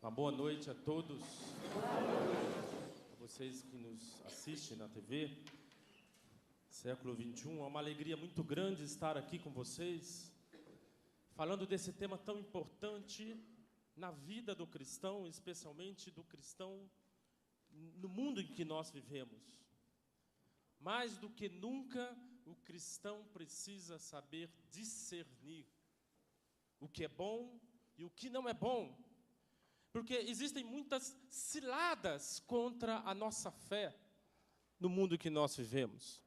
Uma boa noite a todos, a vocês que nos assistem na TV. Século XXI, é uma alegria muito grande estar aqui com vocês, falando desse tema tão importante na vida do cristão, especialmente do cristão no mundo em que nós vivemos. Mais do que nunca, o cristão precisa saber discernir o que é bom e o que não é bom. Porque existem muitas ciladas contra a nossa fé no mundo que nós vivemos.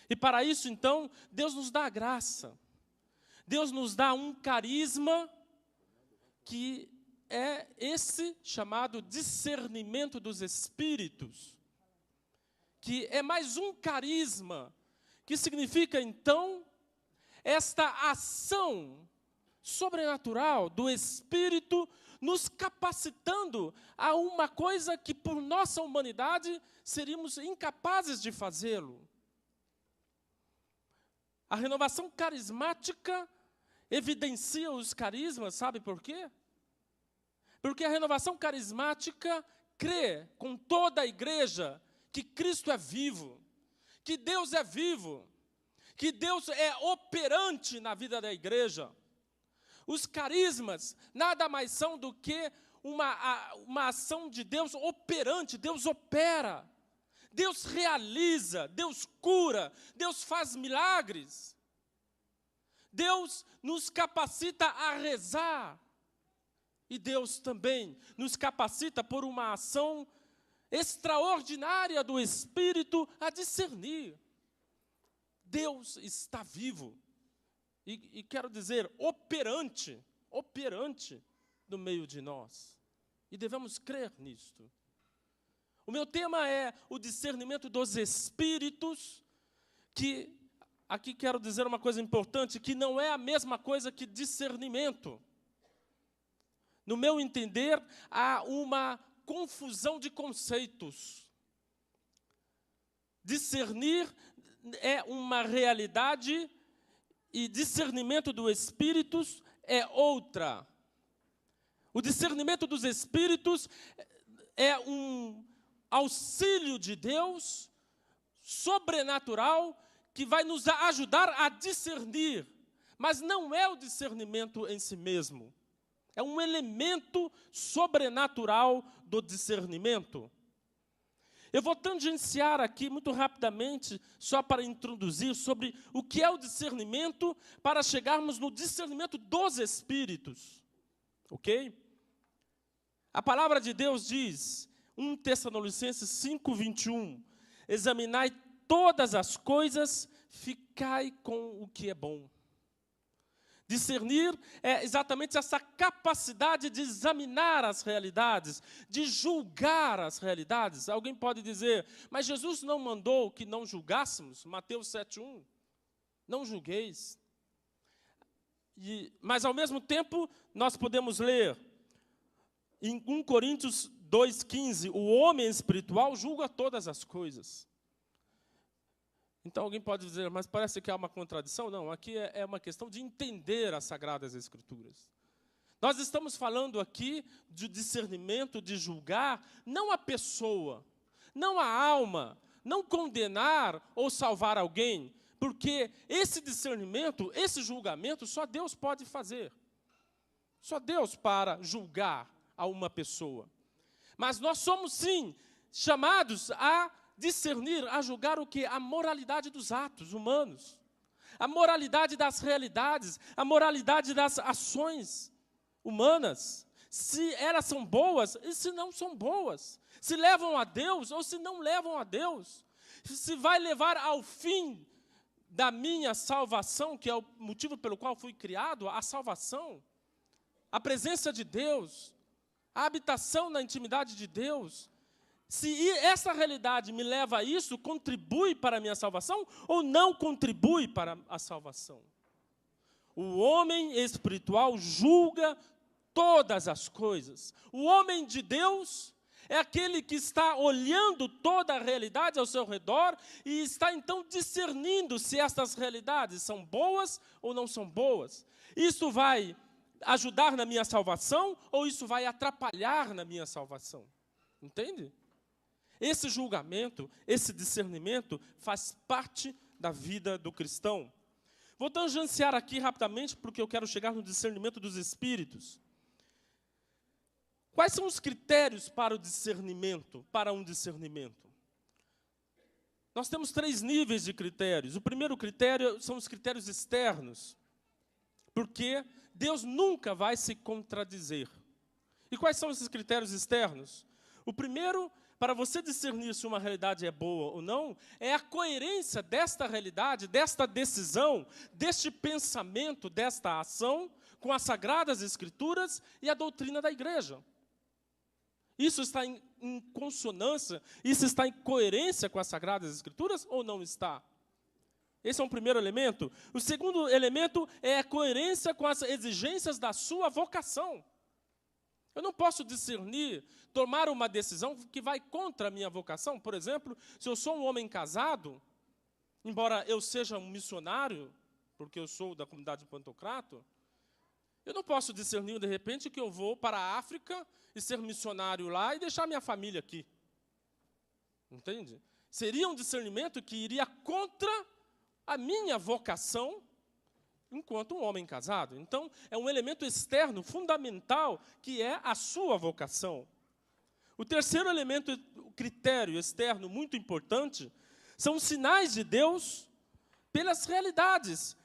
E para isso, então, Deus nos dá a graça. Deus nos dá um carisma que é esse chamado discernimento dos espíritos. Que é mais um carisma, que significa, então, esta ação sobrenatural do Espírito nos capacitando a uma coisa que, por nossa humanidade, seríamos incapazes de fazê-lo. A renovação carismática evidencia os carismas, sabe por quê? Porque a renovação carismática crê com toda a igreja que Cristo é vivo, que Deus é vivo, que Deus é operante na vida da igreja. Os carismas nada mais são do que uma ação de Deus operante. Deus opera, Deus realiza, Deus cura, Deus faz milagres. Deus nos capacita a rezar. E Deus também nos capacita por uma ação extraordinária do Espírito a discernir. Deus está vivo. E quero dizer, operante no meio de nós. E devemos crer nisto. O meu tema é o discernimento dos espíritos, que aqui quero dizer uma coisa importante, que não é a mesma coisa que discernimento. No meu entender, há uma confusão de conceitos. Discernir é uma realidade e discernimento dos espíritos é outra. O discernimento dos espíritos é um auxílio de Deus sobrenatural que vai nos ajudar a discernir, mas não é o discernimento em si mesmo. É um elemento sobrenatural do discernimento. Eu vou tangenciar aqui muito rapidamente, só para introduzir sobre o que é o discernimento, para chegarmos no discernimento dos espíritos. Ok? A palavra de Deus diz, 1 Tessalonicenses 5:21, examinai todas as coisas, ficai com o que é bom. Discernir é exatamente essa capacidade de examinar as realidades, de julgar as realidades. Alguém pode dizer, mas Jesus não mandou que não julgássemos? Mateus 7:1. Não julgueis. Mas, ao mesmo tempo, nós podemos ler em 1 Coríntios 2:15, o homem espiritual julga todas as coisas. Então alguém pode dizer, mas parece que há uma contradição. Não, aqui é uma questão de entender as Sagradas Escrituras. Nós estamos falando aqui de discernimento, de julgar, não a pessoa, não a alma, não condenar ou salvar alguém, porque esse discernimento, esse julgamento, só Deus pode fazer. Só Deus para julgar a uma pessoa. Mas nós somos, sim, chamados a discernir, a julgar o quê? A moralidade dos atos humanos, a moralidade das realidades, a moralidade das ações humanas, se elas são boas e se não são boas, se levam a Deus ou se não levam a Deus, se vai levar ao fim da minha salvação, que é o motivo pelo qual fui criado, a salvação, a presença de Deus, a habitação na intimidade de Deus. Se essa realidade me leva a isso, contribui para a minha salvação ou não contribui para a salvação? O homem espiritual julga todas as coisas. O homem de Deus é aquele que está olhando toda a realidade ao seu redor e está então discernindo se estas realidades são boas ou não são boas. Isso vai ajudar na minha salvação ou isso vai atrapalhar na minha salvação? Entende? Esse julgamento, esse discernimento faz parte da vida do cristão. Vou tangenciar aqui rapidamente, porque eu quero chegar no discernimento dos espíritos. Quais são os critérios para o discernimento, para um discernimento? Nós temos 3 níveis de critérios. O primeiro critério são os critérios externos, porque Deus nunca vai se contradizer. E quais são esses critérios externos? O primeiro, para você discernir se uma realidade é boa ou não, é a coerência desta realidade, desta decisão, deste pensamento, desta ação, com as Sagradas Escrituras e a doutrina da igreja. Isso está em consonância, isso está em coerência com as Sagradas Escrituras ou não está? Esse é um primeiro elemento. O segundo elemento é a coerência com as exigências da sua vocação. Eu não posso discernir, tomar uma decisão que vai contra a minha vocação. Por exemplo, se eu sou um homem casado, embora eu seja um missionário, porque eu sou da comunidade de Pantocrato, eu não posso discernir, de repente, que eu vou para a África e ser missionário lá e deixar minha família aqui. Entende? Seria um discernimento que iria contra a minha vocação enquanto um homem casado. Então, é um elemento externo fundamental, que é a sua vocação. O terceiro elemento, o critério externo muito importante, são os sinais de Deus pelas realidades,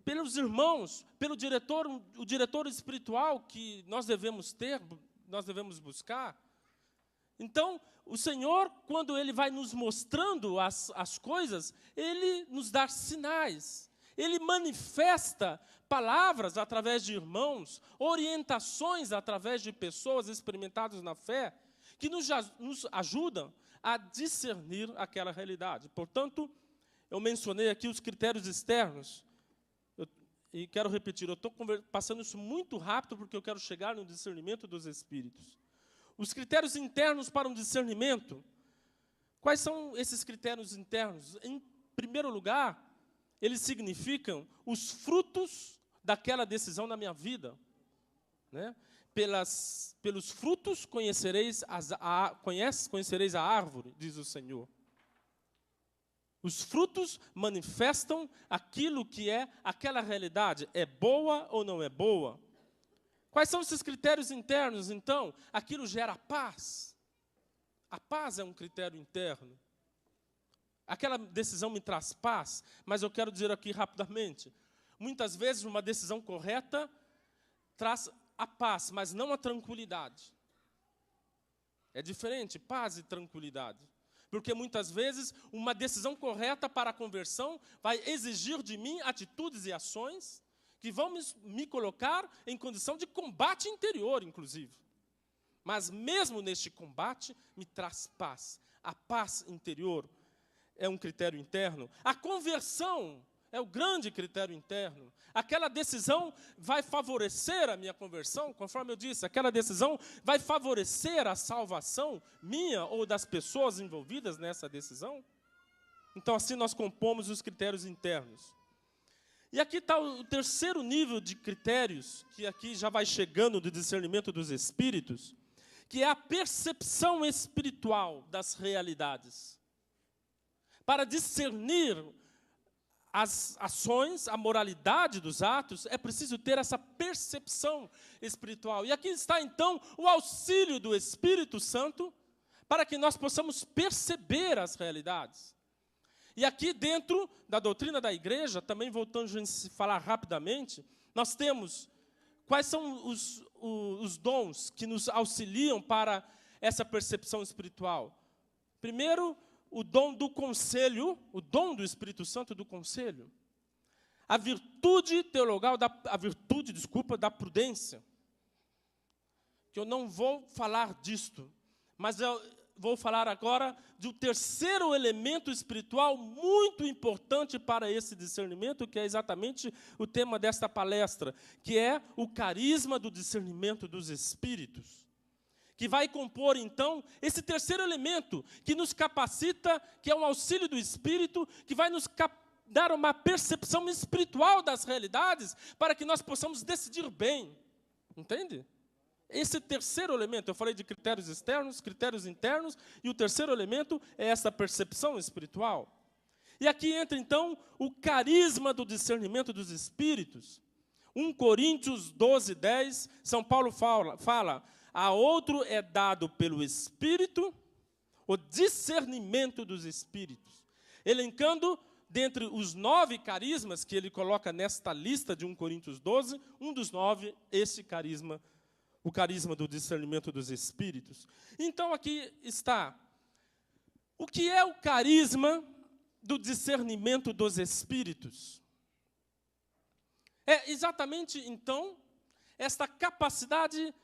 pelos irmãos, pelo diretor, o diretor espiritual que nós devemos ter, nós devemos buscar. Então, o Senhor, quando Ele vai nos mostrando as coisas, Ele nos dá sinais. Ele manifesta palavras através de irmãos, orientações através de pessoas experimentadas na fé, que nos ajudam a discernir aquela realidade. Portanto, eu mencionei aqui os critérios externos, e quero repetir, eu estou passando isso muito rápido, porque eu quero chegar no discernimento dos espíritos. Os critérios internos para um discernimento, quais são esses critérios internos? Em primeiro lugar, eles significam os frutos daquela decisão na minha vida. Né? Pelos frutos conhecereis a árvore, diz o Senhor. Os frutos manifestam aquilo que é aquela realidade. É boa ou não é boa? Quais são esses critérios internos, então? Aquilo gera paz. A paz é um critério interno. Aquela decisão me traz paz, mas eu quero dizer aqui rapidamente. Muitas vezes uma decisão correta traz a paz, mas não a tranquilidade. É diferente, paz e tranquilidade. Porque muitas vezes uma decisão correta para a conversão vai exigir de mim atitudes e ações que vão me colocar em condição de combate interior, inclusive. Mas mesmo neste combate, me traz paz. A paz interior é um critério interno. A conversão é o grande critério interno. Aquela decisão vai favorecer a minha conversão, conforme eu disse, aquela decisão vai favorecer a salvação minha ou das pessoas envolvidas nessa decisão. Então, assim nós compomos os critérios internos. E aqui está o terceiro nível de critérios, que aqui já vai chegando do discernimento dos espíritos, que é a percepção espiritual das realidades. Para discernir as ações, a moralidade dos atos, é preciso ter essa percepção espiritual. E aqui está, então, o auxílio do Espírito Santo para que nós possamos perceber as realidades. E aqui dentro da doutrina da igreja, também voltando a falar rapidamente, nós temos quais são os dons que nos auxiliam para essa percepção espiritual. Primeiro, o dom do conselho, o dom do Espírito Santo do conselho. A virtude teologal, da prudência. Que eu não vou falar disto, mas eu vou falar agora de um terceiro elemento espiritual muito importante para esse discernimento, que é exatamente o tema desta palestra, que é o carisma do discernimento dos espíritos. Que vai compor, então, esse terceiro elemento, que nos capacita, que é um auxílio do Espírito, que vai nos dar uma percepção espiritual das realidades, para que nós possamos decidir bem. Entende? Esse terceiro elemento, eu falei de critérios externos, critérios internos, e o terceiro elemento é essa percepção espiritual. E aqui entra, então, o carisma do discernimento dos espíritos. 1 Coríntios 12, 10, São Paulo fala, a outro é dado pelo Espírito o discernimento dos espíritos. Elencando, dentre os 9 carismas que ele coloca nesta lista de 1 Coríntios 12, um dos 9, esse carisma, o carisma do discernimento dos espíritos. Então, aqui está. O que é o carisma do discernimento dos espíritos? É exatamente, então, esta capacidade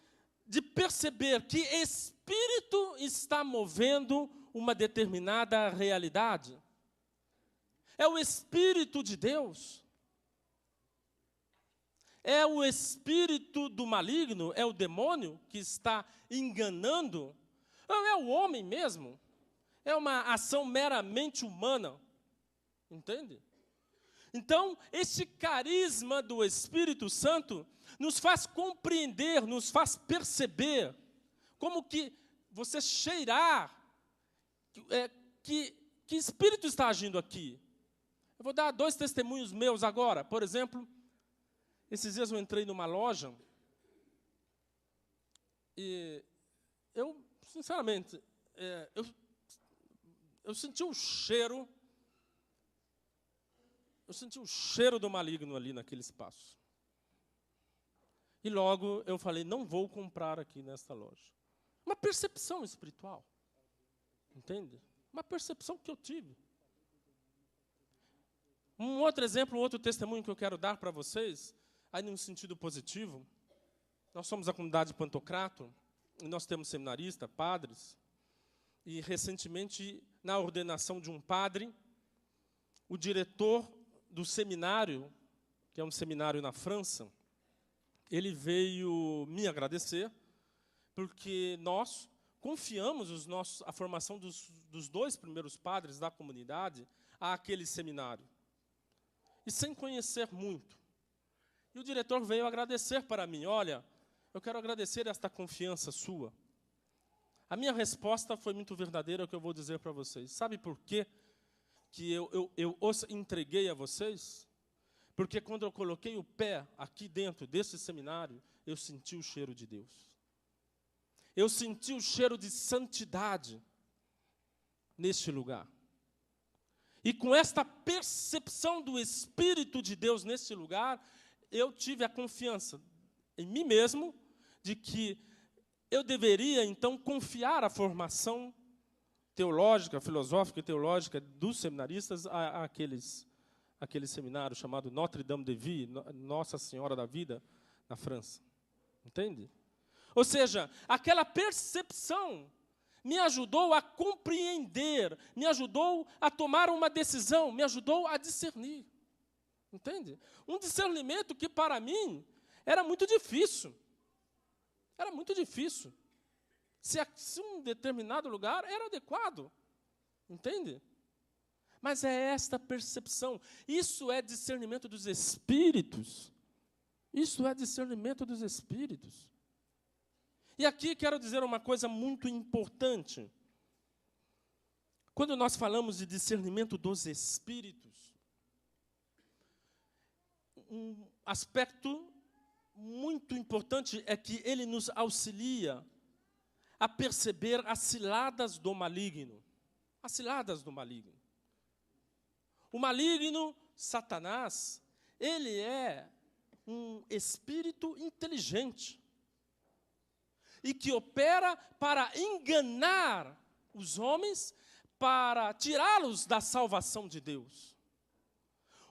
de perceber que espírito está movendo uma determinada realidade. É o Espírito de Deus? É o espírito do maligno? É o demônio que está enganando? Ou é o homem mesmo? É uma ação meramente humana? Entende? Então, esse carisma do Espírito Santo nos faz compreender, nos faz perceber, como que você cheirar, que espírito está agindo aqui. Eu vou dar 2 testemunhos meus agora. Por exemplo, esses dias eu entrei numa loja e eu, sinceramente, eu senti um cheiro. Eu senti um cheiro do maligno ali naquele espaço. E logo eu falei, não vou comprar aqui nesta loja. Uma percepção espiritual. Entende? Uma percepção que eu tive. Um outro exemplo, um outro testemunho que eu quero dar para vocês, aí num sentido positivo. Nós somos a comunidade Pantocrato, e nós temos seminarista, padres. E recentemente, na ordenação de um padre, o diretor do seminário, que é um seminário na França, ele veio me agradecer, porque nós confiamos a formação dos 2 primeiros padres da comunidade àquele seminário, e sem conhecer muito. E o diretor veio agradecer para mim, olha, eu quero agradecer esta confiança sua. A minha resposta foi muito verdadeira, é o que eu vou dizer para vocês. Sabe por quê que eu os entreguei a vocês? Porque quando eu coloquei o pé aqui dentro desse seminário, eu senti o cheiro de Deus. Eu senti o cheiro de santidade neste lugar. E com esta percepção do Espírito de Deus neste lugar, eu tive a confiança em mim mesmo de que eu deveria, então, confiar a formação teológica, filosófica e teológica dos seminaristas aquele seminário chamado Notre Dame de Vie, Nossa Senhora da Vida, na França. Entende? Ou seja, aquela percepção me ajudou a compreender, me ajudou a tomar uma decisão, me ajudou a discernir. Entende? Um discernimento que, para mim, era muito difícil. Era muito difícil. Se um determinado lugar era adequado. Entende? Mas é esta percepção. Isso é discernimento dos espíritos. Isso é discernimento dos espíritos. E aqui quero dizer uma coisa muito importante. Quando nós falamos de discernimento dos espíritos, um aspecto muito importante é que ele nos auxilia a perceber as ciladas do maligno. As ciladas do maligno. O maligno, Satanás, ele é um espírito inteligente e que opera para enganar os homens, para tirá-los da salvação de Deus.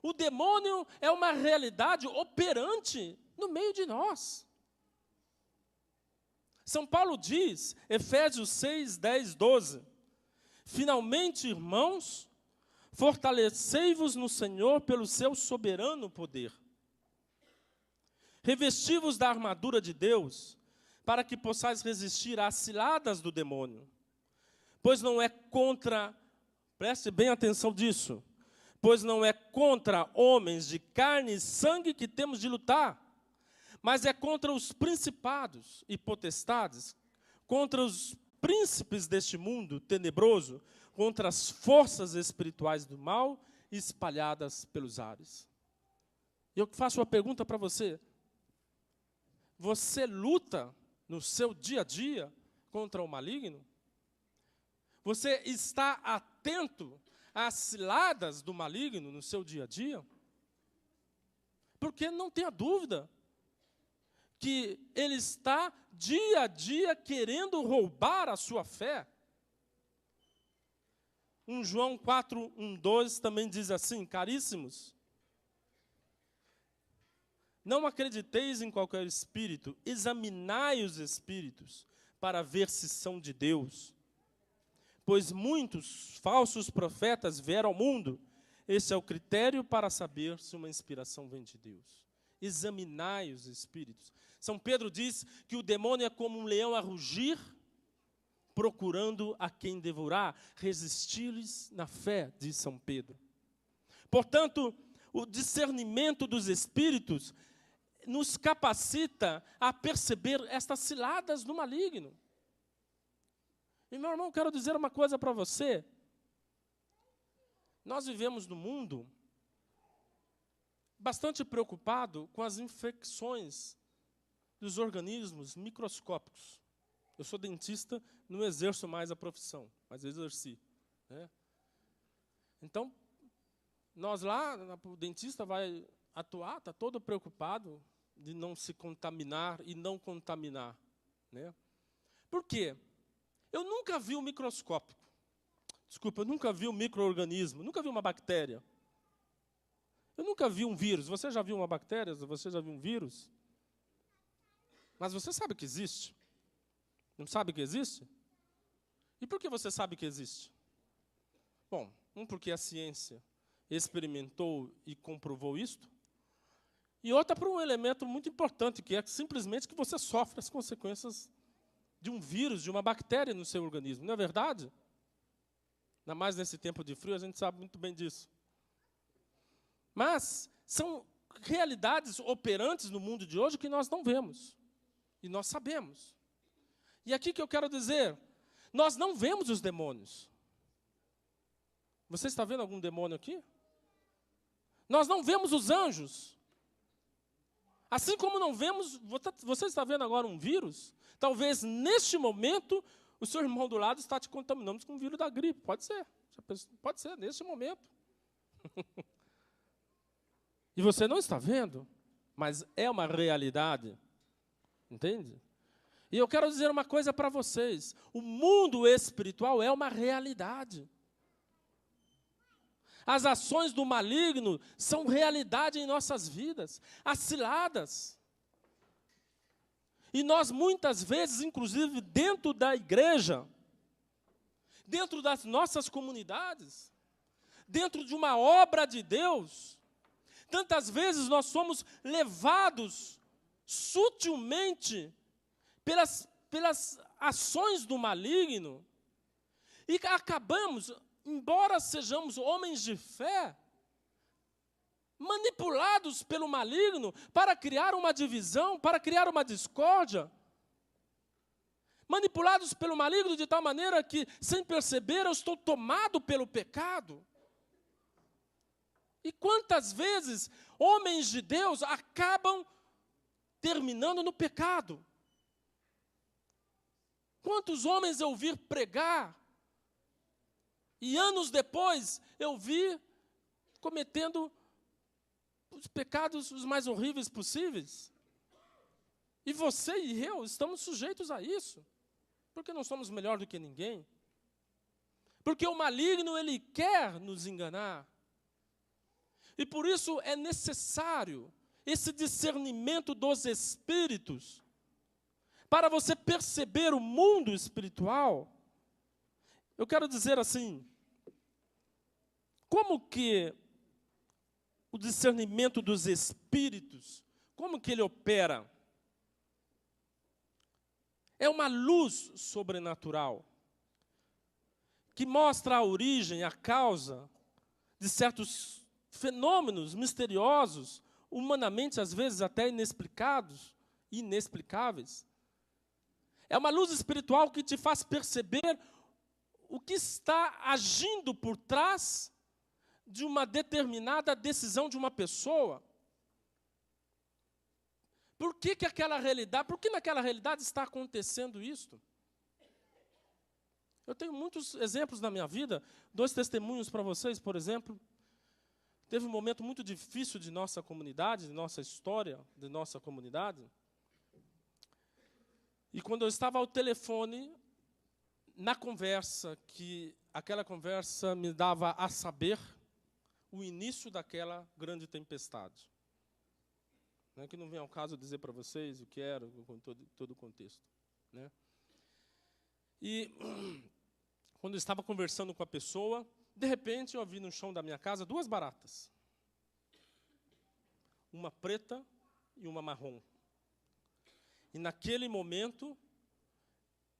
O demônio é uma realidade operante no meio de nós. São Paulo diz, Efésios 6, 10, 12, finalmente, irmãos, fortalecei-vos no Senhor pelo seu soberano poder. Revesti-vos da armadura de Deus, para que possais resistir às ciladas do demônio. Pois não é contra, preste bem atenção disso, pois não é contra homens de carne e sangue que temos de lutar, mas é contra os principados e potestades, contra os príncipes deste mundo tenebroso, contra as forças espirituais do mal espalhadas pelos ares. E eu faço uma pergunta para você. Você luta no seu dia a dia contra o maligno? Você está atento às ciladas do maligno no seu dia a dia? Porque não tenha dúvida que ele está dia a dia querendo roubar a sua fé. 1 João 4, 1, 12 também diz assim: caríssimos, não acrediteis em qualquer espírito, examinai os espíritos para ver se são de Deus. Pois muitos falsos profetas vieram ao mundo. Esse é o critério para saber se uma inspiração vem de Deus. Examinai os espíritos. São Pedro diz que o demônio é como um leão a rugir, procurando a quem devorar. Resistir-lhes na fé, diz São Pedro. Portanto, o discernimento dos espíritos nos capacita a perceber estas ciladas do maligno. E, meu irmão, quero dizer uma coisa para você. Nós vivemos num mundo bastante preocupado com as infecções dos organismos microscópicos. Eu sou dentista, não exerço mais a profissão, mas exerci, né? Então, nós lá, o dentista vai atuar, está todo preocupado de não se contaminar e não contaminar, né? Por quê? Eu nunca vi um microscópico. Desculpa, eu nunca vi um micro-organismo, nunca vi uma bactéria. Eu nunca vi um vírus. Você já viu uma bactéria? Você já viu um vírus? Mas você sabe que existe? Não sabe que existe? E por que você sabe que existe? Bom, porque a ciência experimentou e comprovou isto. E outra por um elemento muito importante, que é simplesmente que você sofre as consequências de um vírus, de uma bactéria no seu organismo. Não é verdade? Ainda mais nesse tempo de frio, a gente sabe muito bem disso. Mas são realidades operantes no mundo de hoje que nós não vemos. E nós sabemos. E aqui que eu quero dizer, nós não vemos os demônios. Você está vendo algum demônio aqui? Nós não vemos os anjos. Assim como não vemos, você está vendo agora um vírus? Talvez neste momento o seu irmão do lado está te contaminando com o vírus da gripe. Pode ser. Pode ser, neste momento. E você não está vendo, mas é uma realidade. Entende? E eu quero dizer uma coisa para vocês. O mundo espiritual é uma realidade. As ações do maligno são realidade em nossas vidas. As ciladas. E nós, muitas vezes, inclusive dentro da igreja, dentro das nossas comunidades, dentro de uma obra de Deus, tantas vezes nós somos levados sutilmente pelas ações do maligno e acabamos, embora sejamos homens de fé, manipulados pelo maligno para criar uma divisão, para criar uma discórdia. Manipulados pelo maligno de tal maneira que, sem perceber, eu estou tomado pelo pecado. E quantas vezes homens de Deus acabam terminando no pecado? Quantos homens eu vi pregar e anos depois eu vi cometendo os pecados os mais horríveis possíveis? E você e eu estamos sujeitos a isso, porque não somos melhor do que ninguém. Porque o maligno, ele quer nos enganar. E por isso é necessário esse discernimento dos espíritos, para você perceber o mundo espiritual. Eu quero dizer assim, como que o discernimento dos espíritos, como que ele opera? É uma luz sobrenatural que mostra a origem, a causa de certos fenômenos misteriosos humanamente, às vezes, até inexplicáveis. É uma luz espiritual que te faz perceber o que está agindo por trás de uma determinada decisão de uma pessoa. Por que naquela realidade está acontecendo isto? Eu tenho muitos exemplos na minha vida, 2 testemunhos para vocês, por exemplo. Teve um momento muito difícil de nossa comunidade, de nossa história, de nossa comunidade. E quando eu estava ao telefone, na conversa, que aquela conversa me dava a saber o início daquela grande tempestade. Né, que não vem ao caso dizer para vocês o que era, com todo o contexto. Né? E quando eu estava conversando com a pessoa, de repente eu vi no chão da minha casa 2 baratas. Uma preta e uma marrom. E naquele momento,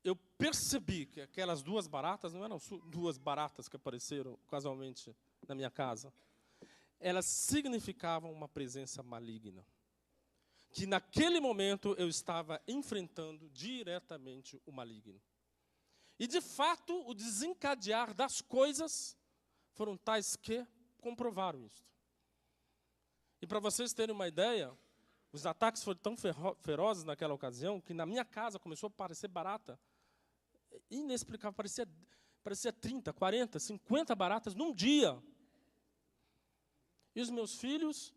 eu percebi que aquelas 2 baratas não eram 2 baratas que apareceram casualmente na minha casa. Elas significavam uma presença maligna. Que naquele momento eu estava enfrentando diretamente o maligno. E, de fato, o desencadear das coisas foram tais que comprovaram isso. E, para vocês terem uma ideia, os ataques foram tão ferozes naquela ocasião que na minha casa começou a aparecer barata. Inexplicável, parecia 30, 40, 50 baratas num dia. E os meus filhos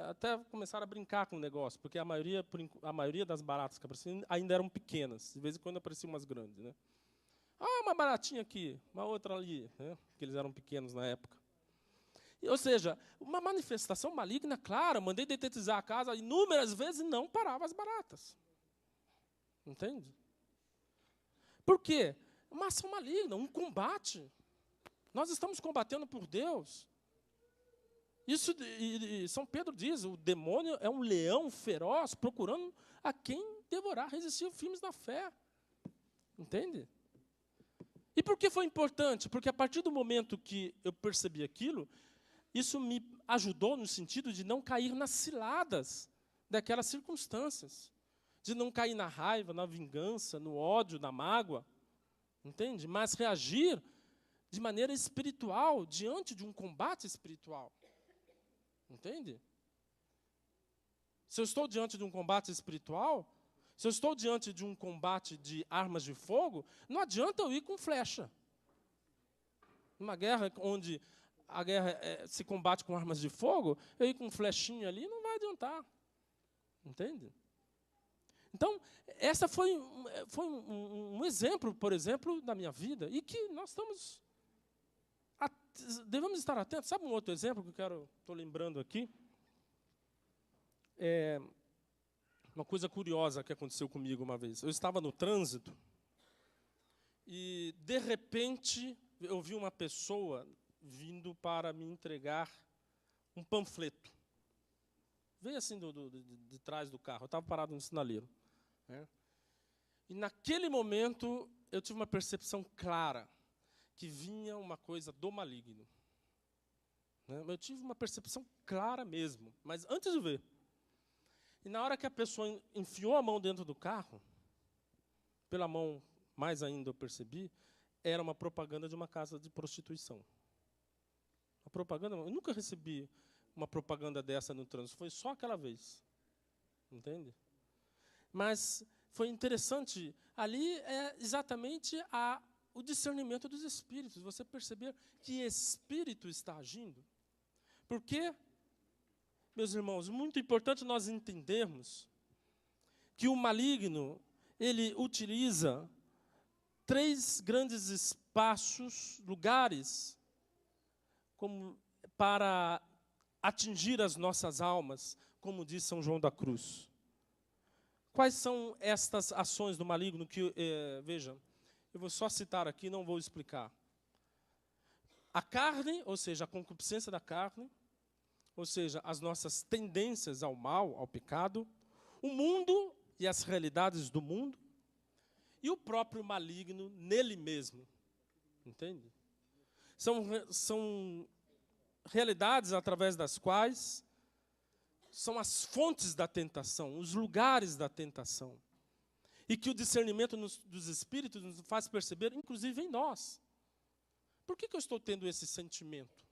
até começaram a brincar com o negócio, porque a maioria das baratas que apareciam ainda eram pequenas. De vez em quando apareciam umas grandes. Né? Uma baratinha aqui, uma outra ali, né? Porque eles eram pequenos na época. Ou seja, uma manifestação maligna, claro, mandei detetizar a casa inúmeras vezes e não parava as baratas. Entende? Por quê? Uma ação maligna, um combate. Nós estamos combatendo por Deus. Isso, e São Pedro diz, o demônio é um leão feroz procurando a quem devorar, resistir firmes da fé. Entende? E por que foi importante? Porque a partir do momento que eu percebi aquilo, isso me ajudou no sentido de não cair nas ciladas daquelas circunstâncias. De não cair na raiva, na vingança, no ódio, na mágoa. Entende? Mas reagir de maneira espiritual, diante de um combate espiritual. Entende? Se eu estou diante de um combate espiritual, se eu estou diante de um combate de armas de fogo, não adianta eu ir com flecha. Numa guerra onde a guerra se combate com armas de fogo, eu ir com flechinha ali não vai adiantar. Entende? Então, essa foi um exemplo, por exemplo, da minha vida, e que nós devemos estar atentos. Sabe um outro exemplo que estou lembrando aqui? Uma coisa curiosa que aconteceu comigo uma vez. Eu estava no trânsito e, de repente, eu vi uma pessoa vindo para me entregar um panfleto. Veio assim de trás do carro. Eu estava parado no sinaleiro. Né? E, naquele momento, eu tive uma percepção clara que vinha uma coisa do maligno. Né? Eu tive uma percepção clara mesmo, mas antes de ver. E na hora que a pessoa enfiou a mão dentro do carro, pela mão mais ainda eu percebi, era uma propaganda de uma casa de prostituição. A propaganda, eu nunca recebi uma propaganda dessa no trânsito, foi só aquela vez. Entende? Mas foi interessante, ali é exatamente o discernimento dos espíritos, você perceber que espírito está agindo. Porque, meus irmãos, muito importante nós entendermos que o maligno, ele utiliza 3 grandes espaços, lugares, como para atingir as nossas almas, como diz São João da Cruz. Quais são estas ações do maligno que, veja, eu vou só citar aqui, não vou explicar. A carne, ou seja, a concupiscência da carne, ou seja, as nossas tendências ao mal, ao pecado, o mundo e as realidades do mundo, e o próprio maligno nele mesmo. Entende? São realidades através das quais são as fontes da tentação, os lugares da tentação. E que o discernimento dos espíritos nos faz perceber, inclusive em nós. Por que eu estou tendo esse sentimento?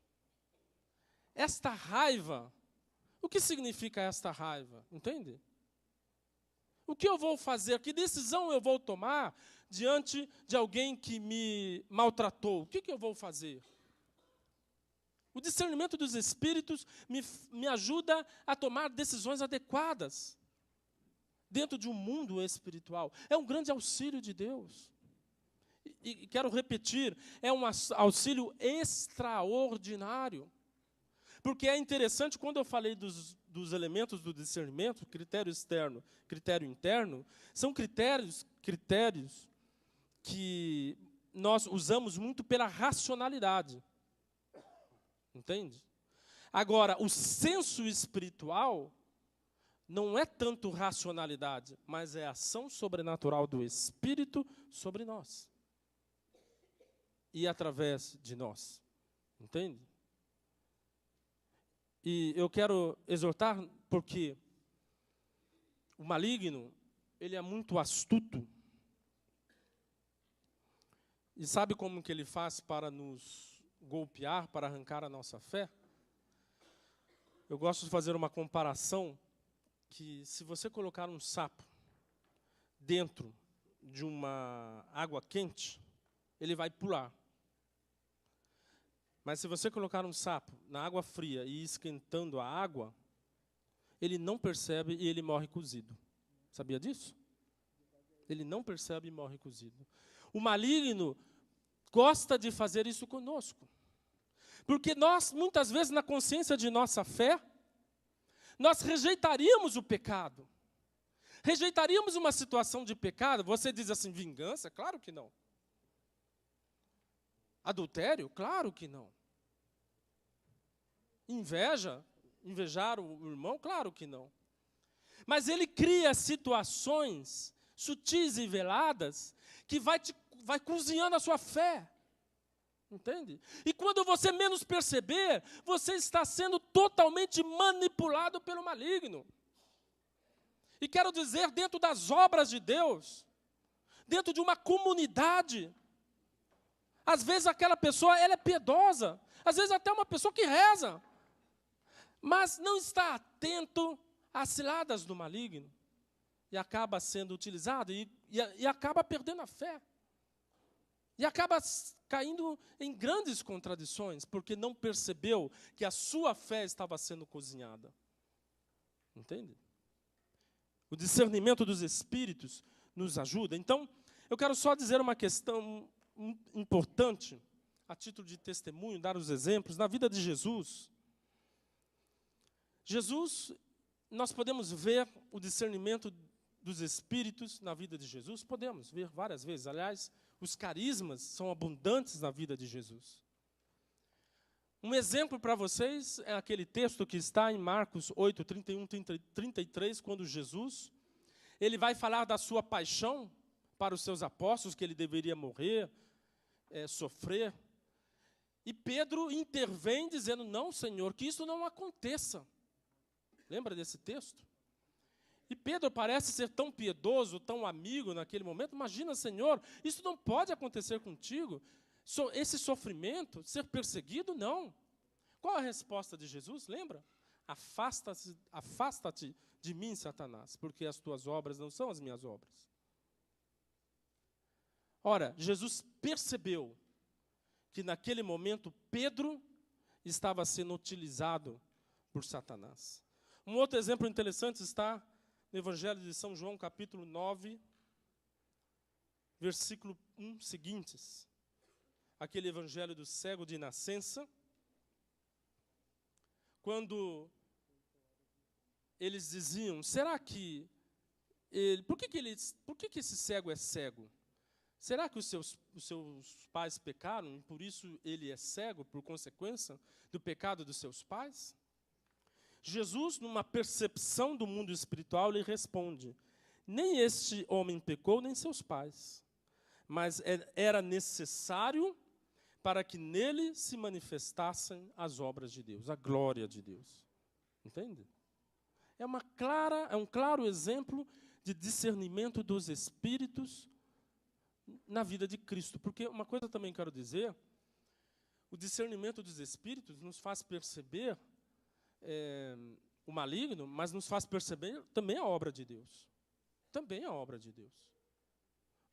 Esta raiva, o que significa esta raiva? Entende? O que eu vou fazer? Que decisão eu vou tomar diante de alguém que me maltratou? O que eu vou fazer? O discernimento dos espíritos me ajuda a tomar decisões adequadas dentro de um mundo espiritual. É um grande auxílio de Deus. E quero repetir, é um auxílio extraordinário. Porque é interessante, quando eu falei dos elementos do discernimento, critério externo, critério interno, são critérios que nós usamos muito pela racionalidade. Entende? Agora, o senso espiritual não é tanto racionalidade, mas é a ação sobrenatural do Espírito sobre nós. E através de nós. Entende? E eu quero exortar porque o maligno, ele é muito astuto. E sabe como que ele faz para nos golpear, para arrancar a nossa fé? Eu gosto de fazer uma comparação que se você colocar um sapo dentro de uma água quente, ele vai pular. Mas se você colocar um sapo na água fria e ir esquentando a água, ele não percebe e ele morre cozido. Sabia disso? Ele não percebe e morre cozido. O maligno gosta de fazer isso conosco. Porque nós, muitas vezes, na consciência de nossa fé, nós rejeitaríamos o pecado. Rejeitaríamos uma situação de pecado. Você diz assim, vingança? Claro que não. Adultério? Claro que não. Invejar o irmão? Claro que não. Mas ele cria situações sutis e veladas que vai cozinhando a sua fé. Entende? E quando você menos perceber, você está sendo totalmente manipulado pelo maligno. E quero dizer, dentro das obras de Deus, dentro de uma comunidade, às vezes aquela pessoa, ela é piedosa, às vezes até uma pessoa que reza, mas não está atento às ciladas do maligno, e acaba sendo utilizado, e acaba perdendo a fé, e acaba caindo em grandes contradições, porque não percebeu que a sua fé estava sendo cozinhada. Entende? O discernimento dos espíritos nos ajuda. Então, eu quero só dizer uma questão importante, a título de testemunho, dar os exemplos. Na vida de Jesus, nós podemos ver o discernimento dos espíritos na vida de Jesus? Podemos ver várias vezes. Aliás, os carismas são abundantes na vida de Jesus. Um exemplo para vocês é aquele texto que está em Marcos 8, 31, 33, quando Jesus, ele vai falar da sua paixão para os seus apóstolos, que ele deveria morrer, sofrer. E Pedro intervém dizendo, não, Senhor, que isso não aconteça. Lembra desse texto? E Pedro parece ser tão piedoso, tão amigo naquele momento. Imagina, Senhor, isso não pode acontecer contigo. Esse sofrimento, ser perseguido, não. Qual a resposta de Jesus? Lembra? Afasta-te de mim, Satanás, porque as tuas obras não são as minhas obras. Ora, Jesus percebeu que naquele momento Pedro estava sendo utilizado por Satanás. Um outro exemplo interessante está no Evangelho de São João, capítulo 9, versículo 1 seguintes. Aquele evangelho do cego de nascença, quando eles diziam, será que por que esse cego é cego? Será que os seus pais pecaram e por isso ele é cego, por consequência do pecado dos seus pais? Jesus, numa percepção do mundo espiritual, lhe responde, nem este homem pecou, nem seus pais, mas era necessário para que nele se manifestassem as obras de Deus, a glória de Deus. Entende? É um claro exemplo de discernimento dos espíritos na vida de Cristo. Porque uma coisa também quero dizer, o discernimento dos espíritos nos faz perceber o maligno, mas nos faz perceber também a obra de Deus. Também a obra de Deus.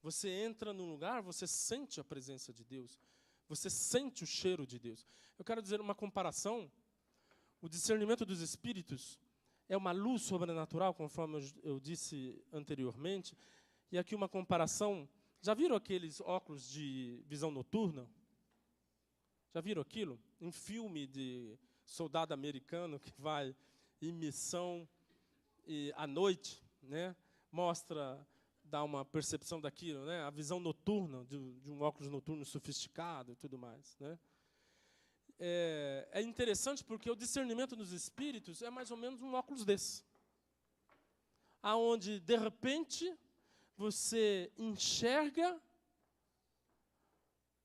Você entra num lugar, você sente a presença de Deus. Você sente o cheiro de Deus. Eu quero dizer uma comparação. O discernimento dos espíritos é uma luz sobrenatural, conforme eu disse anteriormente. E aqui uma comparação. Já viram aqueles óculos de visão noturna? Já viram aquilo? Em filme de soldado americano que vai em missão à noite, né? Mostra, dá uma percepção daquilo, né? A visão noturna de um óculos noturno sofisticado e tudo mais, né? É interessante porque o discernimento dos espíritos é mais ou menos um óculos desse, aonde de repente você enxerga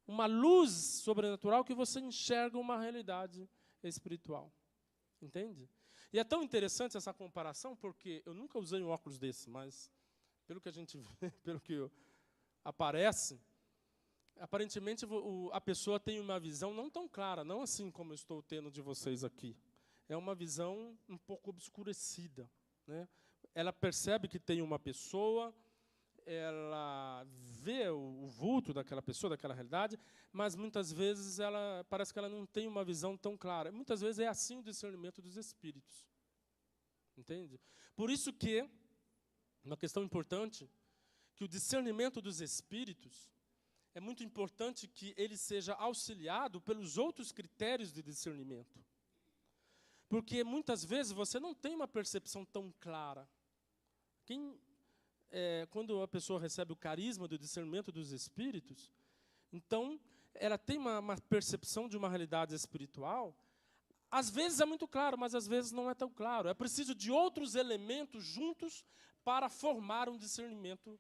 uma luz sobrenatural que você enxerga uma realidade espiritual. Entende? E é tão interessante essa comparação, porque eu nunca usei um óculos desse, mas pelo que a gente vê, pelo que aparece, aparentemente a pessoa tem uma visão não tão clara, não assim como eu estou tendo de vocês aqui. É uma visão um pouco obscurecida, né? Ela percebe que tem uma pessoa, ela vê o vulto daquela pessoa, daquela realidade, mas muitas vezes parece que ela não tem uma visão tão clara. Muitas vezes é assim o discernimento dos espíritos. Entende? Por isso que, uma questão importante, que o discernimento dos espíritos, é muito importante que ele seja auxiliado pelos outros critérios de discernimento. Porque muitas vezes você não tem uma percepção tão clara. Quando a pessoa recebe o carisma do discernimento dos espíritos, então ela tem uma percepção de uma realidade espiritual. Às vezes é muito claro, mas às vezes não é tão claro. É preciso de outros elementos juntos para formar um discernimento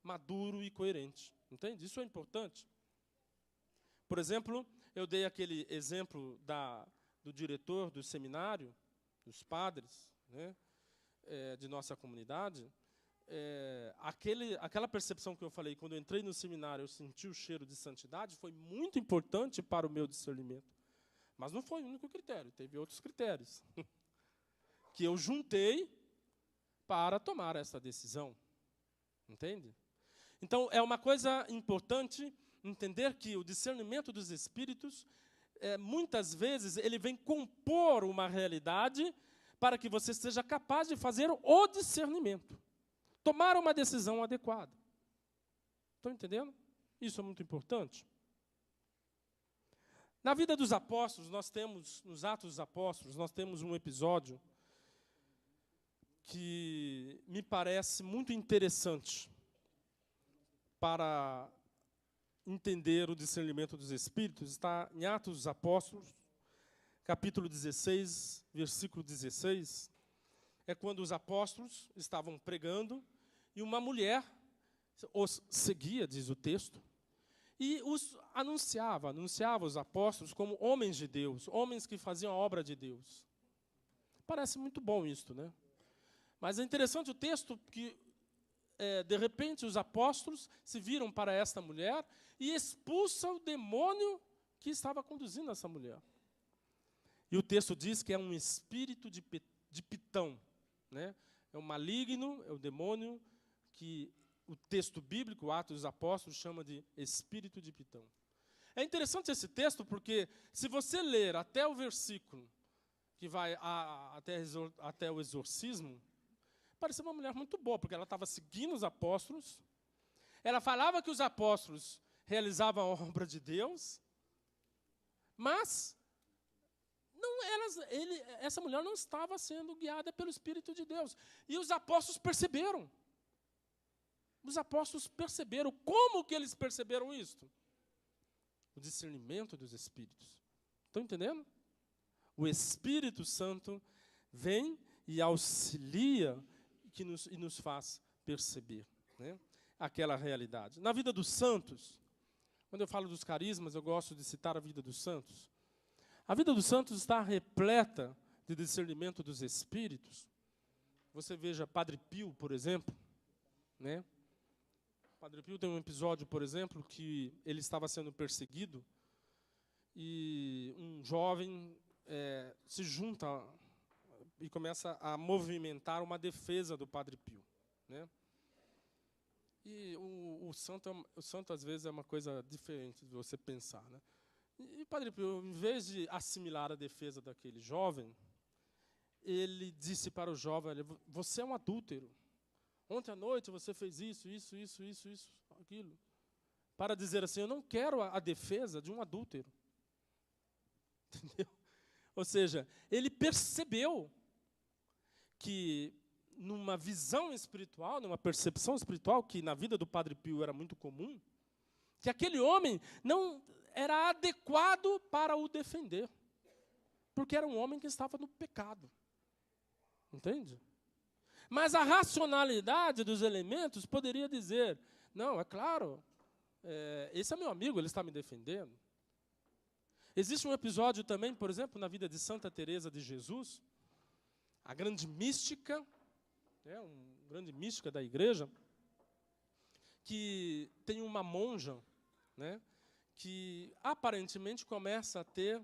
maduro e coerente. Entende? Isso é importante. Por exemplo, eu dei aquele exemplo do diretor do seminário, dos padres, né, de nossa comunidade. Aquela percepção que eu falei, quando eu entrei no seminário, eu senti o cheiro de santidade, foi muito importante para o meu discernimento. Mas não foi o único critério, teve outros critérios que eu juntei para tomar essa decisão. Entende? Então, é uma coisa importante entender que o discernimento dos espíritos, muitas vezes, ele vem compor uma realidade para que você seja capaz de fazer o discernimento. Tomar uma decisão adequada. Estão entendendo? Isso é muito importante. Na vida dos apóstolos, nos Atos dos Apóstolos, nós temos um episódio que me parece muito interessante para entender o discernimento dos Espíritos. Está em Atos dos Apóstolos, capítulo 16, versículo 16. É quando os apóstolos estavam pregando e uma mulher os seguia, diz o texto, e os anunciava os apóstolos como homens de Deus, homens que faziam a obra de Deus. Parece muito bom isto, né? Mas é interessante o texto que, de repente, os apóstolos se viram para esta mulher e expulsam o demônio que estava conduzindo essa mulher. E o texto diz que é um espírito de Pitão, né? É um maligno, é o demônio que o texto bíblico, Atos dos Apóstolos, chama de espírito de Pitão. É interessante esse texto porque, se você ler até o versículo que vai até o exorcismo, parece uma mulher muito boa, porque ela estava seguindo os apóstolos, ela falava que os apóstolos realizavam a obra de Deus, mas essa mulher não estava sendo guiada pelo Espírito de Deus. E os apóstolos perceberam. Os apóstolos perceberam. Como que eles perceberam isto? O discernimento dos Espíritos. Estão entendendo? O Espírito Santo vem e auxilia e nos faz perceber, né, aquela realidade. Na vida dos santos, quando eu falo dos carismas, eu gosto de citar a vida dos santos. A vida dos santos está repleta de discernimento dos Espíritos. Você veja Padre Pio, por exemplo, né? Padre Pio tem um episódio, por exemplo, que ele estava sendo perseguido e um jovem se junta e começa a movimentar uma defesa do Padre Pio, né? E o santo às vezes é uma coisa diferente de você pensar, né? E o Padre Pio, em vez de assimilar a defesa daquele jovem, ele disse para o jovem: você é um adúltero. Ontem à noite você fez isso, aquilo. Para dizer assim, eu não quero a defesa de um adúltero. Entendeu? Ou seja, ele percebeu que numa visão espiritual, numa percepção espiritual, que na vida do Padre Pio era muito comum, que aquele homem não era adequado para o defender. Porque era um homem que estava no pecado. Entende? Mas a racionalidade dos elementos poderia dizer, não, é claro, esse é meu amigo, ele está me defendendo. Existe um episódio também, por exemplo, na vida de Santa Teresa de Jesus, a grande mística, uma grande mística da igreja, que tem uma monja, né, que aparentemente começa a ter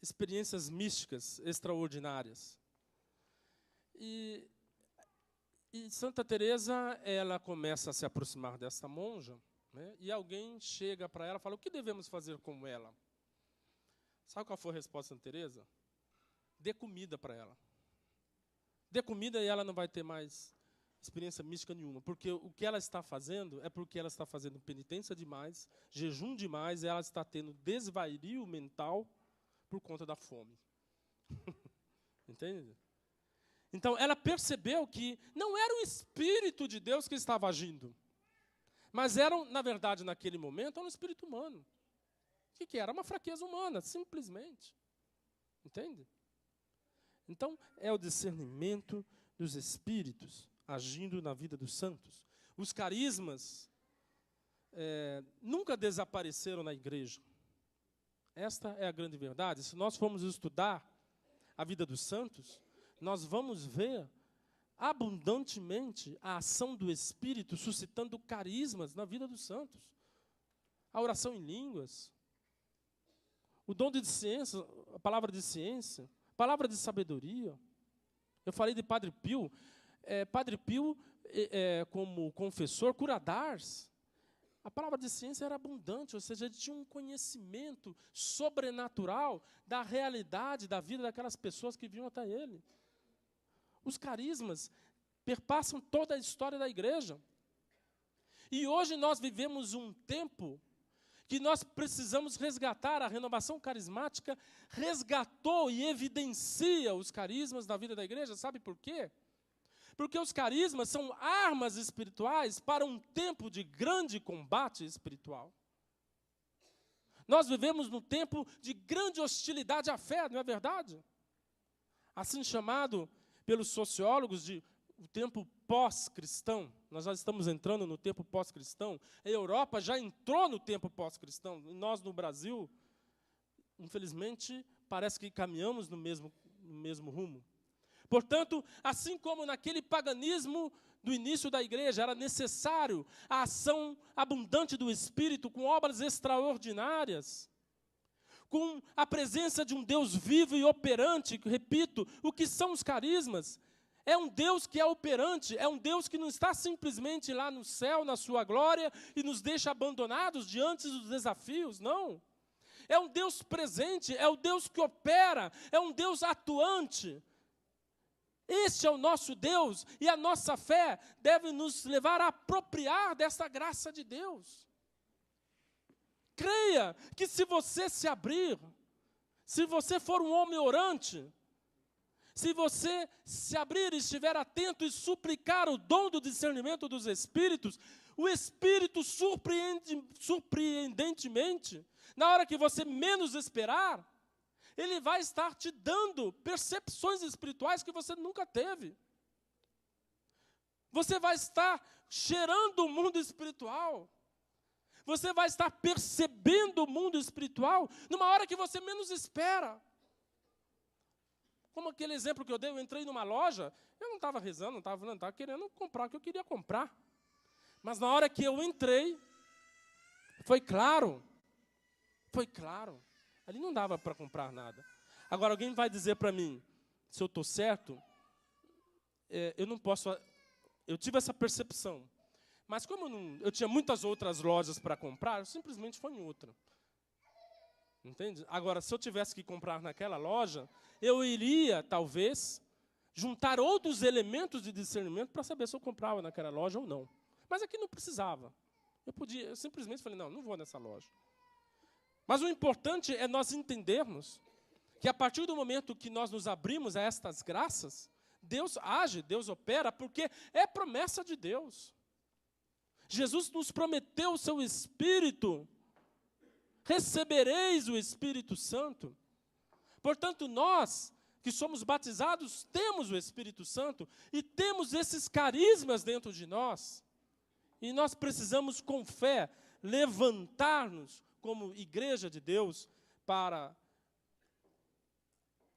experiências místicas extraordinárias. E Santa Teresa, ela começa a se aproximar dessa monja, né, e alguém chega para ela e fala, o que devemos fazer com ela? Sabe qual foi a resposta de Santa Teresa? Dê comida para ela. Dê comida e ela não vai ter mais experiência mística nenhuma. Porque o que ela está fazendo é porque ela está fazendo penitência demais, jejum demais, e ela está tendo desvario mental por conta da fome. Entende? Então, ela percebeu que não era o Espírito de Deus que estava agindo, mas era, na verdade, naquele momento, era um espírito humano. O que era? Uma fraqueza humana, simplesmente. Entende? Então, é o discernimento dos espíritos agindo na vida dos santos. Os carismas nunca desapareceram na igreja. Esta é a grande verdade. Se nós formos estudar a vida dos santos, nós vamos ver abundantemente a ação do Espírito suscitando carismas na vida dos santos. A oração em línguas, o dom de ciência, a palavra de ciência, a palavra de sabedoria. Eu falei de Padre Pio. Padre Pio, como confessor, cura Ars. A palavra de ciência era abundante, ou seja, ele tinha um conhecimento sobrenatural da realidade da vida daquelas pessoas que vinham até ele. Os carismas perpassam toda a história da igreja. E hoje nós vivemos um tempo que nós precisamos resgatar. A renovação carismática resgatou e evidencia os carismas da vida da igreja. Sabe por quê? Porque os carismas são armas espirituais para um tempo de grande combate espiritual. Nós vivemos num tempo de grande hostilidade à fé, não é verdade? Assim chamado pelos sociólogos de o tempo pós-cristão. Nós já estamos entrando no tempo pós-cristão. A Europa já entrou no tempo pós-cristão. Nós, no Brasil, infelizmente, parece que caminhamos no mesmo rumo. Portanto, assim como naquele paganismo do início da igreja era necessário a ação abundante do Espírito com obras extraordinárias, com a presença de um Deus vivo e operante, repito, o que são os carismas? É um Deus que é operante, é um Deus que não está simplesmente lá no céu, na sua glória, e nos deixa abandonados diante dos desafios, não. É um Deus presente, é o Deus que opera, é um Deus atuante. Este é o nosso Deus, e a nossa fé deve nos levar a apropriar dessa graça de Deus. Creia que se você se abrir, se você for um homem orante, se você se abrir e estiver atento e suplicar o dom do discernimento dos Espíritos, o Espírito surpreendentemente, na hora que você menos esperar, ele vai estar te dando percepções espirituais que você nunca teve. Você vai estar cheirando o mundo espiritual. Você vai estar percebendo o mundo espiritual numa hora que você menos espera. Como aquele exemplo que eu dei, eu entrei numa loja, eu não estava rezando, não estava querendo comprar o que eu queria comprar. Mas na hora que eu entrei, foi claro. Ali não dava para comprar nada. Agora, alguém vai dizer para mim, se eu estou certo, eu não posso... Eu tive essa percepção. Mas como eu tinha muitas outras lojas para comprar, eu simplesmente fui em outra. Entende? Agora, se eu tivesse que comprar naquela loja, eu iria, talvez, juntar outros elementos de discernimento para saber se eu comprava naquela loja ou não. Mas aqui não precisava. Eu simplesmente falei, não vou nessa loja. Mas o importante é nós entendermos que a partir do momento que nós nos abrimos a estas graças, Deus age, Deus opera, porque é promessa de Deus. Jesus nos prometeu o seu Espírito. Recebereis o Espírito Santo. Portanto, nós que somos batizados, temos o Espírito Santo e temos esses carismas dentro de nós. E nós precisamos, com fé, levantar-nos como igreja de Deus para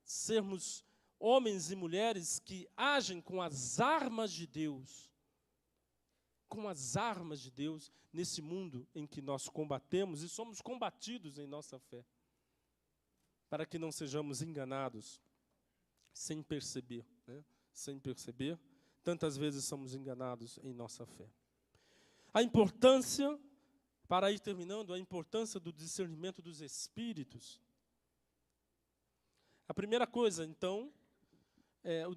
sermos homens e mulheres que agem com as armas de Deus. Com as armas de Deus nesse mundo em que nós combatemos e somos combatidos em nossa fé. Para que não sejamos enganados sem perceber. Sem perceber, tantas vezes somos enganados em nossa fé. A importância, para ir terminando, a importância do discernimento dos espíritos. A primeira coisa, então,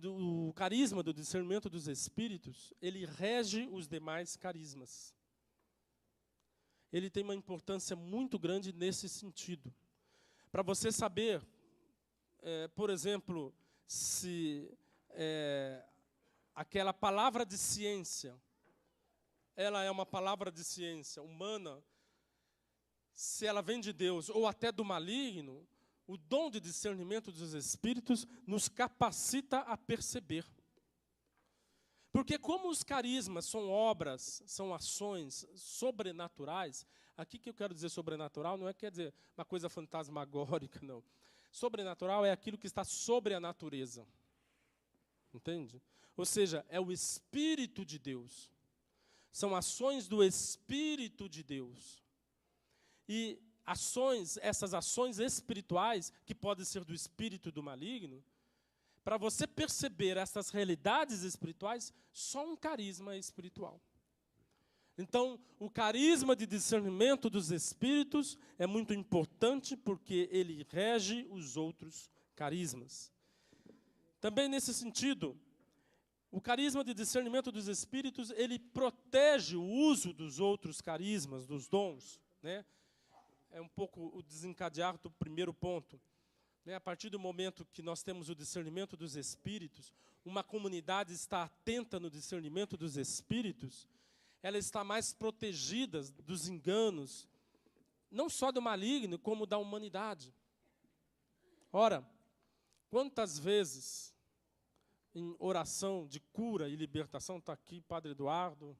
o carisma do discernimento dos espíritos, ele rege os demais carismas. Ele tem uma importância muito grande nesse sentido. Para você saber, por exemplo, se aquela palavra de ciência, ela é uma palavra de ciência humana, se ela vem de Deus ou até do maligno, o dom de discernimento dos espíritos nos capacita a perceber. Porque como os carismas são obras, são ações sobrenaturais, aqui que eu quero dizer sobrenatural não quer dizer uma coisa fantasmagórica, não. Sobrenatural é aquilo que está sobre a natureza. Entende? Ou seja, é o Espírito de Deus. São ações do Espírito de Deus. E essas ações espirituais, que podem ser do espírito do maligno, para você perceber essas realidades espirituais, só um carisma espiritual. Então, o carisma de discernimento dos espíritos é muito importante porque ele rege os outros carismas. Também nesse sentido, o carisma de discernimento dos espíritos, ele protege o uso dos outros carismas, dos dons, né? É um pouco o desencadear do primeiro ponto. A partir do momento que nós temos o discernimento dos espíritos, uma comunidade está atenta no discernimento dos espíritos, ela está mais protegida dos enganos, não só do maligno, como da humanidade. Ora, quantas vezes, em oração de cura e libertação, está aqui Padre Eduardo,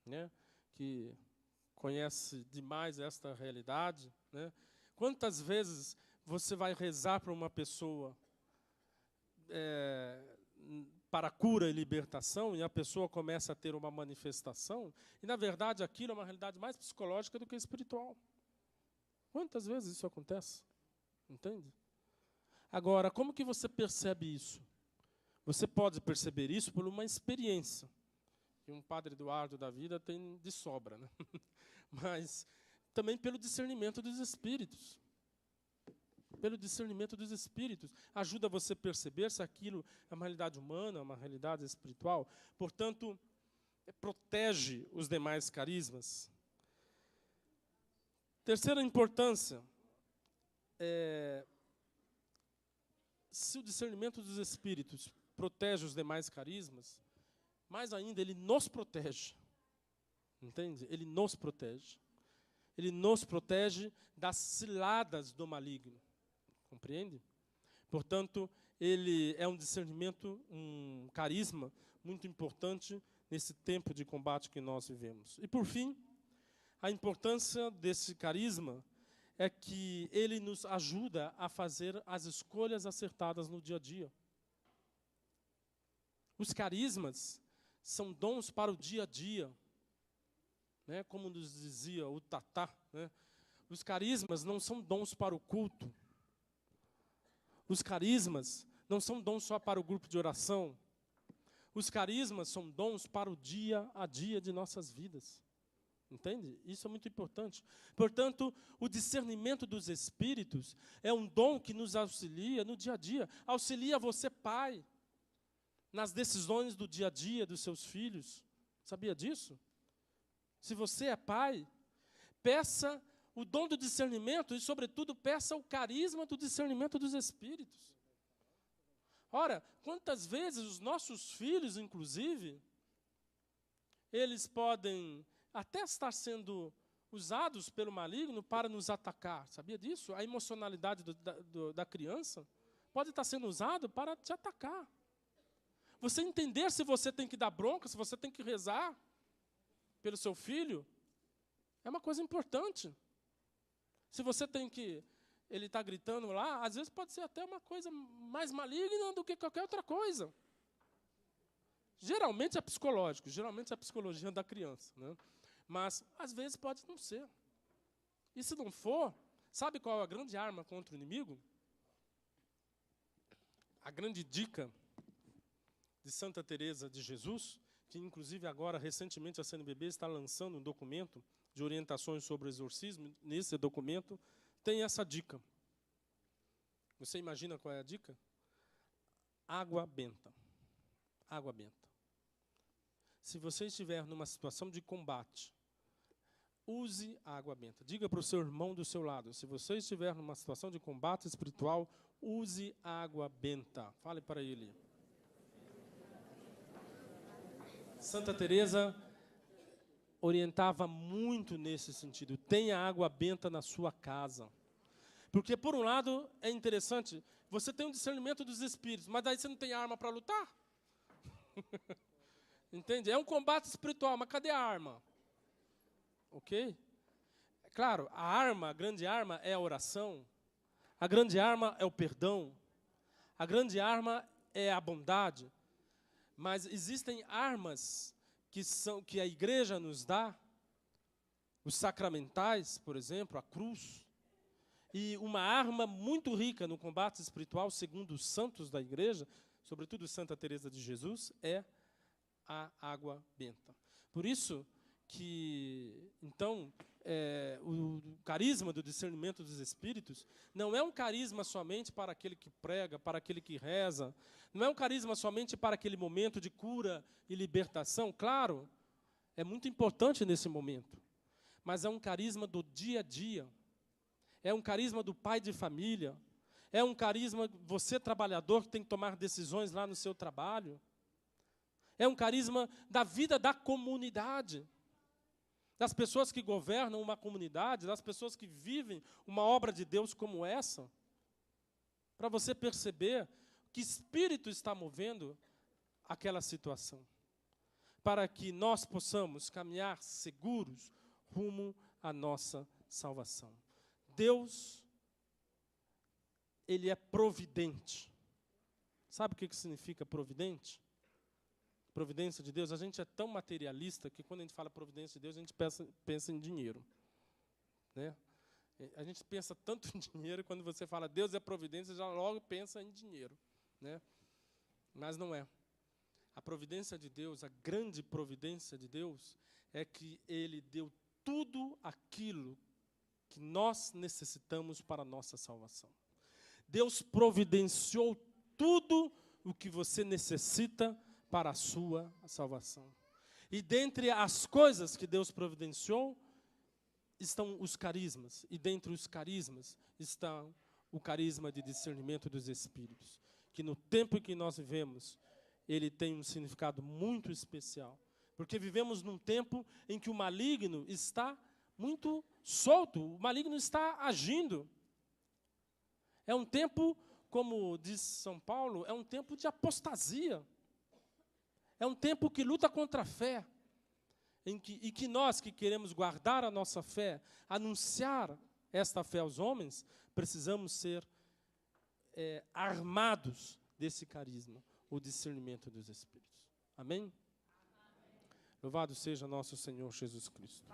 né, que conhece demais esta realidade, né? Quantas vezes você vai rezar para uma pessoa para cura e libertação e a pessoa começa a ter uma manifestação e, na verdade, aquilo é uma realidade mais psicológica do que espiritual. Quantas vezes isso acontece? Entende? Agora, como que você percebe isso? Você pode perceber isso por uma experiência. E um Padre Eduardo da vida tem de sobra, né? Mas também pelo discernimento dos espíritos. Pelo discernimento dos espíritos. Ajuda você a perceber se aquilo é uma realidade humana, uma realidade espiritual. Portanto, protege os demais carismas. Terceira importância, se o discernimento dos espíritos protege os demais carismas, mais ainda, ele nos protege. Entende? Ele nos protege. Ele nos protege das ciladas do maligno. Compreende? Portanto, ele é um discernimento, um carisma muito importante nesse tempo de combate que nós vivemos. E, por fim, a importância desse carisma é que ele nos ajuda a fazer as escolhas acertadas no dia a dia. Os carismas são dons para o dia a dia, né? Como nos dizia o Tatá, né? Os carismas não são dons para o culto. Os carismas não são dons só para o grupo de oração. Os carismas são dons para o dia a dia de nossas vidas. Entende? Isso é muito importante. Portanto, o discernimento dos espíritos é um dom que nos auxilia no dia a dia. Auxilia você, pai, nas decisões do dia a dia dos seus filhos. Sabia disso? Se você é pai, peça o dom do discernimento e, sobretudo, peça o carisma do discernimento dos espíritos. Ora, quantas vezes os nossos filhos, inclusive, eles podem até estar sendo usados pelo maligno para nos atacar. Sabia disso? A emocionalidade da criança pode estar sendo usada para te atacar. Você entender se você tem que dar bronca, se você tem que rezar pelo seu filho, é uma coisa importante. Se você tem que... Ele está gritando lá, às vezes pode ser até uma coisa mais maligna do que qualquer outra coisa. Geralmente é psicológico, geralmente é a psicologia da criança, né? Mas, às vezes, pode não ser. E se não for, sabe qual é a grande arma contra o inimigo? A grande dica de Santa Teresa de Jesus, que, inclusive, agora, recentemente, a CNBB está lançando um documento de orientações sobre o exorcismo. Nesse documento, tem essa dica. Você imagina qual é a dica? Água benta. Água benta. Se você estiver numa situação de combate, use a água benta. Diga para o seu irmão do seu lado, se você estiver numa situação de combate espiritual, use a água benta. Fale para ele. Santa Teresa orientava muito nesse sentido. Tenha água benta na sua casa. Porque, por um lado, é interessante, você tem um discernimento dos espíritos, mas daí você não tem arma para lutar. Entende? É um combate espiritual, mas cadê a arma? Ok? Claro, a arma, a grande arma é a oração. A grande arma é o perdão. A grande arma é a bondade. Mas existem armas que a igreja nos dá, os sacramentais, por exemplo, a cruz. E uma arma muito rica no combate espiritual, segundo os santos da igreja, sobretudo Santa Teresa de Jesus, é a água benta. Por isso que, então, o carisma do discernimento dos espíritos não é um carisma somente para aquele que prega, para aquele que reza, não é um carisma somente para aquele momento de cura e libertação. Claro, é muito importante nesse momento, mas é um carisma do dia a dia, é um carisma do pai de família, é um carisma, você trabalhador que tem que tomar decisões lá no seu trabalho, é um carisma da vida da comunidade, das pessoas que governam uma comunidade, das pessoas que vivem uma obra de Deus como essa, para você perceber que espírito está movendo aquela situação, para que nós possamos caminhar seguros rumo à nossa salvação. Deus, Ele é providente. Sabe o que significa providente? Providência de Deus, a gente é tão materialista que quando a gente fala providência de Deus, a gente pensa em dinheiro. Né? A gente pensa tanto em dinheiro, quando você fala Deus é providência, já logo pensa em dinheiro. Né? Mas não é. A providência de Deus, a grande providência de Deus, é que Ele deu tudo aquilo que nós necessitamos para a nossa salvação. Deus providenciou tudo o que você necessita para a sua salvação. E dentre as coisas que Deus providenciou, estão os carismas. E dentre os carismas está o carisma de discernimento dos espíritos, que no tempo em que nós vivemos, ele tem um significado muito especial. Porque vivemos num tempo em que o maligno está muito solto, o maligno está agindo. É um tempo, como diz São Paulo, é um tempo de apostasia. É um tempo que luta contra a fé, e que nós que queremos guardar a nossa fé, anunciar esta fé aos homens, precisamos ser armados desse carisma, o discernimento dos Espíritos. Amém? Louvado seja nosso Senhor Jesus Cristo.